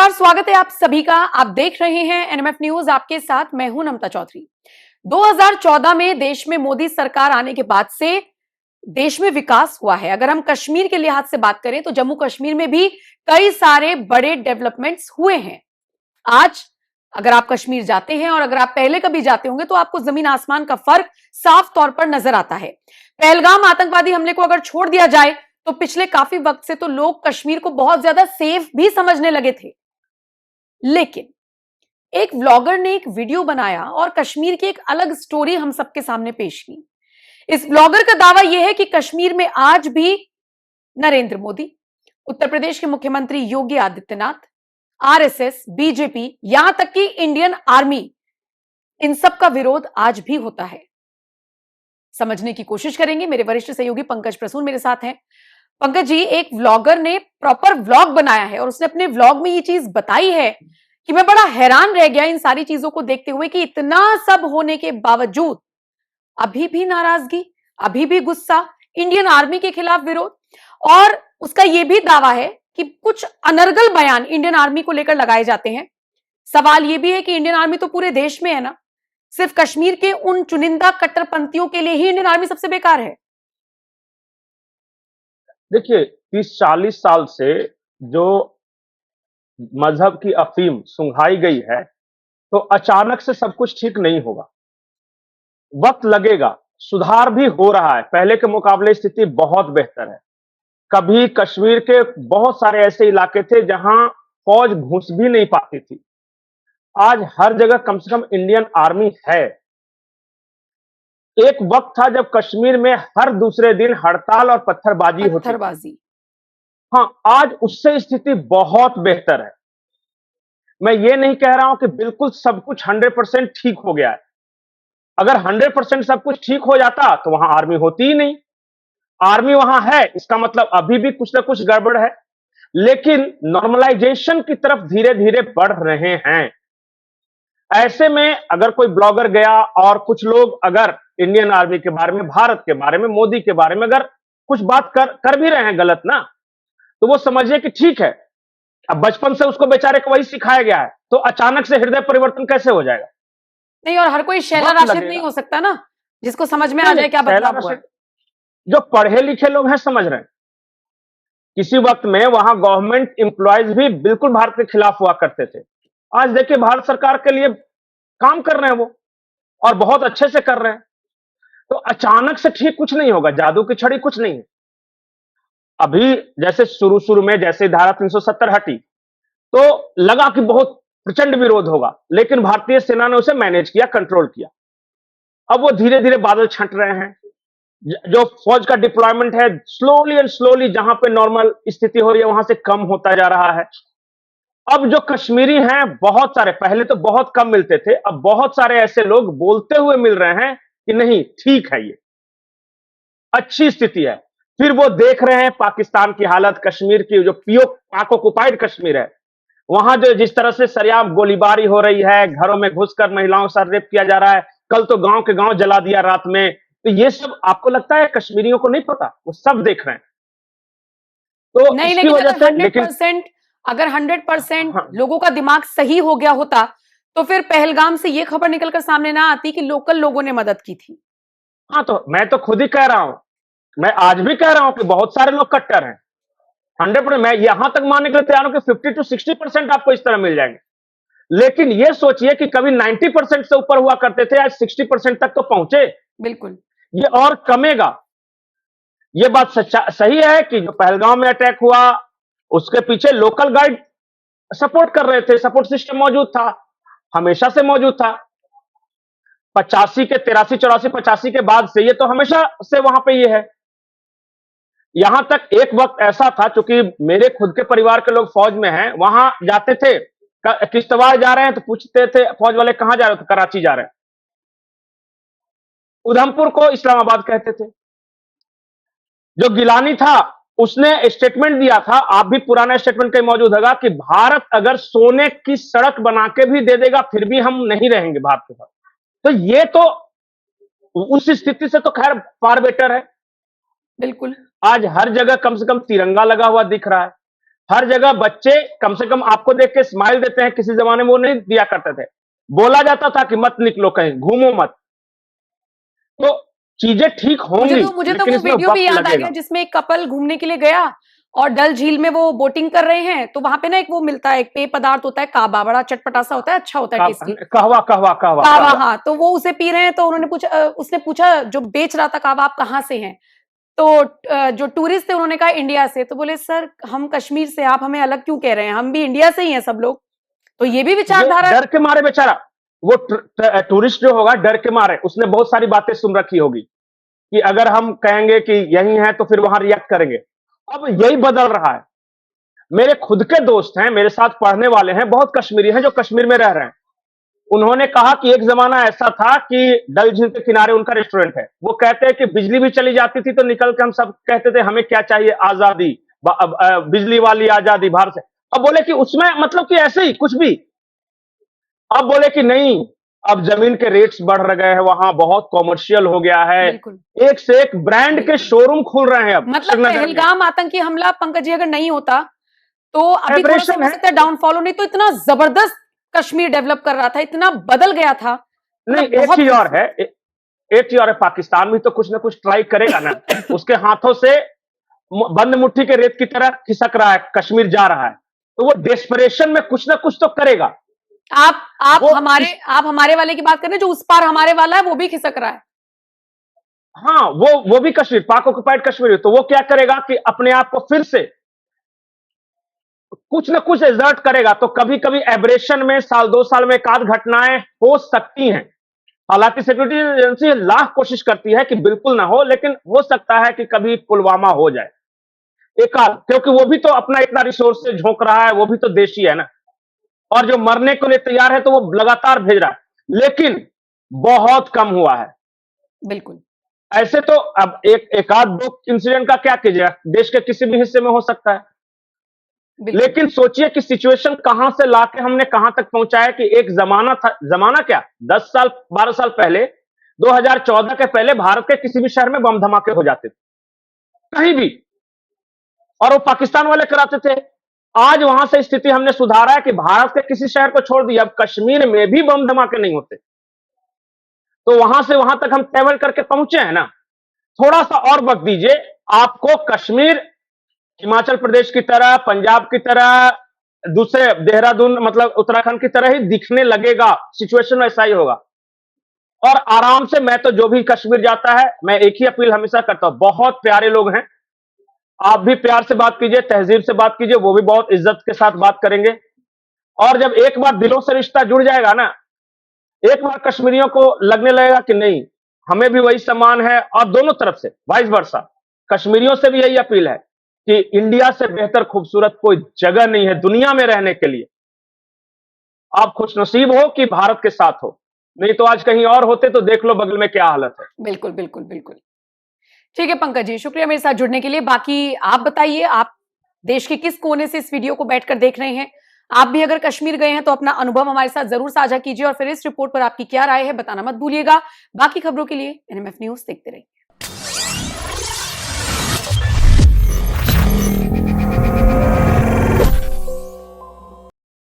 नमस्कार, स्वागत है आप सभी का। आप देख रहे हैं एनएमएफ न्यूज, आपके साथ मैं हूं नमता चौधरी। 2014 में देश में मोदी सरकार आने के बाद से देश में विकास हुआ है। अगर हम कश्मीर के लिहाज से बात करें तो जम्मू कश्मीर में भी कई सारे बड़े डेवलपमेंट्स हुए हैं। आज अगर आप कश्मीर जाते हैं और अगर आप पहले कभी जाते होंगे तो आपको जमीन आसमान का फर्क साफ तौर पर नजर आता है। पहलगाम आतंकवादी हमले को अगर छोड़ दिया जाए तो पिछले काफी वक्त से तो लोग कश्मीर को बहुत ज्यादा सेफ भी समझने लगे थे, लेकिन एक व्लॉगर ने एक वीडियो बनाया और कश्मीर की एक अलग स्टोरी हम सबके सामने पेश की। इस व्लॉगर का दावा यह है कि कश्मीर में आज भी नरेंद्र मोदी, उत्तर प्रदेश के मुख्यमंत्री योगी आदित्यनाथ, आरएसएस, बीजेपी, यहां तक कि इंडियन आर्मी, इन सब का विरोध आज भी होता है। समझने की कोशिश करेंगे। मेरे वरिष्ठ सहयोगी पंकज प्रसून मेरे साथ हैं। पंकज जी, एक व्लॉगर ने प्रॉपर व्लॉग बनाया है और उसने अपने व्लॉग में ये चीज बताई है कि मैं बड़ा हैरान रह गया इन सारी चीजों को देखते हुए कि इतना सब होने के बावजूद अभी भी नाराजगी, अभी भी गुस्सा, इंडियन आर्मी के खिलाफ विरोध, और उसका यह भी दावा है कि कुछ अनर्गल बयान इंडियन आर्मी को लेकर लगाए जाते हैं। सवाल यह भी है कि इंडियन आर्मी तो पूरे देश में है ना, सिर्फ कश्मीर के उन चुनिंदा कट्टरपंथियों के लिए ही इंडियन आर्मी सबसे बेकार है? देखिए, 30-40 साल से जो मजहब की अफीम सुंघाई गई है, तो अचानक से सब कुछ ठीक नहीं होगा। वक्त लगेगा। सुधार भी हो रहा है, पहले के मुकाबले स्थिति बहुत बेहतर है। कभी कश्मीर के बहुत सारे ऐसे इलाके थे जहां फौज घुस भी नहीं पाती थी। आज हर जगह कम से कम इंडियन आर्मी है। एक वक्त था जब कश्मीर में हर दूसरे दिन हड़ताल और पत्थरबाजी होती थी। हाँ, आज उससे स्थिति बहुत बेहतर है। मैं ये नहीं कह रहा हूं कि बिल्कुल सब कुछ 100% ठीक हो गया है। अगर 100% सब कुछ ठीक हो जाता तो वहां आर्मी होती ही नहीं। आर्मी वहां है, इसका मतलब अभी भी कुछ ना कुछ गड़बड़ है, लेकिन नॉर्मलाइजेशन की तरफ धीरे धीरे बढ़ रहे हैं। ऐसे में अगर कोई ब्लॉगर गया और कुछ लोग अगर इंडियन आर्मी के बारे में, भारत के बारे में, मोदी के बारे में अगर कुछ बात कर भी रहे हैं गलत ना, तो वो समझिए कि ठीक है। अब बचपन से उसको बेचारे को वही सिखाया गया है, तो अचानक से हृदय परिवर्तन कैसे हो जाएगा? नहीं, और हर कोई शैला राशिद नहीं हो सकता ना, जिसको समझ में आ जाए क्या बदलाव हुआ है। जो पढ़े लिखे लोग हैं समझ रहे हैं। किसी वक्त में वहां गवर्नमेंट एम्प्लॉयज भी बिल्कुल भारत के खिलाफ हुआ करते थे। आज देखिए, भारत सरकार के लिए काम कर रहे हैं वो, और बहुत अच्छे से कर रहे हैं। तो अचानक से ठीक कुछ नहीं होगा, जादू की छड़ी कुछ नहीं है। अभी जैसे शुरू में जैसे धारा 370 हटी तो लगा कि बहुत प्रचंड विरोध होगा, लेकिन भारतीय सेना ने उसे मैनेज किया, कंट्रोल किया। अब वो धीरे धीरे बादल छंट रहे हैं। जो फौज का डिप्लॉयमेंट है, स्लोली एंड स्लोली जहां पे नॉर्मल स्थिति हो रही है वहां से कम होता जा रहा है। अब जो कश्मीरी हैं बहुत सारे, पहले तो बहुत कम मिलते थे, अब बहुत सारे ऐसे लोग बोलते हुए मिल रहे हैं कि नहीं ठीक है, ये अच्छी स्थिति है। फिर वो देख रहे हैं पाकिस्तान की हालत, कश्मीर की जो पाक ऑक्युपाइड कश्मीर है, वहां जो जिस तरह से सरेआम गोलीबारी हो रही है, घरों में घुसकर महिलाओं के साथ रेप किया जा रहा है, कल तो गांव के गांव जला दिया रात में। तो ये सब आपको लगता है कश्मीरियों को नहीं पता? वो सब देख रहे हैं। तो नहीं, इसकी वजह से 100% अगर 100% लोगों का दिमाग सही हो गया होता तो फिर पहलगाम से ये खबर निकलकर सामने ना आती कि लोकल लोगों ने मदद की थी। हाँ, तो मैं तो खुद ही कह रहा हूं, मैं आज भी कह रहा हूं कि बहुत सारे लोग कट्टर हैं। 100%, मैं यहां तक मानने के लिए तैयार हूं कि 50 to 60% आपको इस तरह मिल जाएंगे। लेकिन ये सोचिए कि कभी 90% से ऊपर हुआ करते थे, आज 60% तक तो पहुंचे। बिल्कुल, ये और कमेगा। ये बात सही है कि जो पहलगाम में अटैक हुआ उसके पीछे लोकल गाइड सपोर्ट कर रहे थे, सपोर्ट सिस्टम मौजूद था, हमेशा से मौजूद था। 85 के 83, 84, 85 के बाद से ये तो हमेशा से वहां पे ये है। यहां तक एक वक्त ऐसा था, चूंकि मेरे खुद के परिवार के लोग फौज में हैं, वहां जाते थे, किश्तवाड़ जा रहे हैं तो पूछते थे फौज वाले कहां जा रहे हो, तो कराची जा रहे हैं। उधमपुर को इस्लामाबाद कहते थे। जो गिलानी था उसने स्टेटमेंट दिया था, आप भी पुराना स्टेटमेंट कहीं मौजूद होगा, कि भारत अगर सोने की सड़क बना के भी दे देगा फिर भी हम नहीं रहेंगे भारत के साथ। तो ये तो उस स्थिति से तो खैर फार बेटर है। बिल्कुल, आज हर जगह कम से कम तिरंगा लगा हुआ दिख रहा है। हर जगह बच्चे कम से कम आपको देख के स्माइल देते हैं, किसी जमाने में वो नहीं दिया करते थे। बोला जाता था कि मत निकलो कहीं, घूमो मत। तो चीजें ठीक होंगी, मुझे तो लेकिन वो इसमें वीडियो भी वक्त याद आ गया लगेगा। जिसमें एक कपल घूमने के लिए गया और डल झील में वो बोटिंग कर रहे हैं, तो वहां पे ना एक वो मिलता है, एक पेय पदार्थ होता है काबा, बड़ा चटपटा सा होता है, अच्छा होता है, टेस्टी कहवा कहवा कहवा कावा। कहवा। हाँ, तो वो उसे पी रहे हैं, तो उसने पूछा जो बेच रहा था कावा, आप कहाँ से हैं? तो जो टूरिस्ट थे उन्होंने कहा इंडिया से। तो बोले सर हम कश्मीर से, आप हमें अलग क्यों कह रहे हैं, हम भी इंडिया से ही हैं सब लोग। तो ये भी ये विचारधारा डर के मारे बेचारा, वो टूरिस्ट जो होगा डर के मारे, उसने बहुत सारी बातें सुन रखी होगी कि अगर हम कहेंगे कि यही है तो फिर वहां रिएक्ट करेंगे। अब यही बदल रहा है। मेरे खुद के दोस्त हैं, मेरे साथ पढ़ने वाले हैं, बहुत कश्मीरी हैं जो कश्मीर में रह रहे हैं। उन्होंने कहा कि एक जमाना ऐसा था कि डल झील के किनारे उनका रेस्टोरेंट है। वो कहते हैं कि बिजली भी चली जाती थी तो निकल के हम सब कहते थे हमें क्या चाहिए, आजादी, बिजली वाली आजादी भारत से। अब बोले कि उसमें मतलब कि ऐसे ही कुछ भी। अब बोले कि नहीं, अब जमीन के रेट्स बढ़ गए हैं, वहां बहुत कॉमर्शियल हो गया है। बिल्कुल एक से एक ब्रांड के बिल्कुल। शोरूम खुल रहे हैं अब मतलब श्रीनगर में। पहलगाम आतंकी हमला पंकज जी अगर नहीं होता तो अभी थोड़ा सा एब्रेशन हो है। सकता है डाउनफॉल हो, नहीं तो इतना जबरदस्त कश्मीर डेवलप कर रहा था, इतना बदल गया था, नहीं, मतलब एक बहुत चीज और खूबसूरत। है, एक चीज और है, पाकिस्तान भी तो कुछ ना कुछ ट्राई करेगा ना। उसके हाथों से बंद मुट्ठी के रेत की तरह खिसक रहा है, कश्मीर जा रहा है, तो वो डेस्परेशन में कुछ ना कुछ तो करेगा। आप वो हमारे इस आप हमारे वाले की बात कर रहे हैं, जो उस पार हमारे वाला है वो भी खिसक रहा है। हाँ, वो भी कश्मीर, पाक ऑक्युपाइड कश्मीर है, तो वो क्या करेगा कि अपने आप को फिर से कुछ ना कुछ एग्जर्ट करेगा। तो कभी कभी एब्रेशन में साल 2 साल में एक आध घटनाएं हो सकती हैं। हालांकि सिक्योरिटी एजेंसी लाख कोशिश करती है कि बिल्कुल ना हो, लेकिन हो सकता है कि कभी पुलवामा हो जाए एक आध, क्योंकि वो भी तो अपना इतना रिसोर्स से झोंक रहा है, वो भी तो देशी है ना। और जो मरने के लिए तैयार है तो वो लगातार भेज रहा है, लेकिन बहुत कम हुआ है। बिल्कुल ऐसे तो अब एक आध दो इंसिडेंट का क्या कीजिएगा, देश के किसी भी हिस्से में हो सकता है। बिल्कुल लेकिन सोचिए कि सिचुएशन कहां से लाके हमने कहां तक पहुंचाया कि एक जमाना था, जमाना क्या, 10 साल 12 साल पहले, 2014 के पहले भारत के किसी भी शहर में बम धमाके हो जाते थे, कहीं भी, और वो पाकिस्तान वाले कराते थे। आज वहां से स्थिति हमने सुधारा है कि भारत के किसी शहर को छोड़ दिया, अब कश्मीर में भी बम धमाके नहीं होते। तो वहां से वहां तक हम ट्रेवल करके पहुंचे हैं ना। थोड़ा सा और वक्त दीजिए, आपको कश्मीर हिमाचल प्रदेश की तरह, पंजाब की तरह, दूसरे देहरादून मतलब उत्तराखंड की तरह ही दिखने लगेगा। सिचुएशन वैसा ही होगा। और आराम से, मैं तो जो भी कश्मीर जाता है, मैं एक ही अपील हमेशा करता हूं, बहुत प्यारे लोग हैं, आप भी प्यार से बात कीजिए, तहजीब से बात कीजिए, वो भी बहुत इज्जत के साथ बात करेंगे। और जब एक बार दिलों से रिश्ता जुड़ जाएगा ना, एक बार कश्मीरियों को लगने लगेगा कि नहीं, हमें भी वही सम्मान है, और दोनों तरफ से वाइस वर्सा। कश्मीरियों से भी यही अपील है कि इंडिया से बेहतर खूबसूरत कोई जगह नहीं है दुनिया में रहने के लिए। आप खुशनसीब हो कि भारत के साथ हो, नहीं तो आज कहीं और होते तो देख लो बगल में क्या हालत है। बिल्कुल बिल्कुल बिल्कुल। ठीक है पंकज जी, शुक्रिया मेरे साथ जुड़ने के लिए। बाकी आप बताइए, आप देश के किस कोने से इस वीडियो को बैठकर देख रहे हैं? आप भी अगर कश्मीर गए हैं तो अपना अनुभव हमारे साथ जरूर साझा कीजिए, और फिर इस रिपोर्ट पर आपकी क्या राय है बताना मत भूलिएगा। बाकी खबरों के लिए एनएमएफ न्यूज देखते रहिए।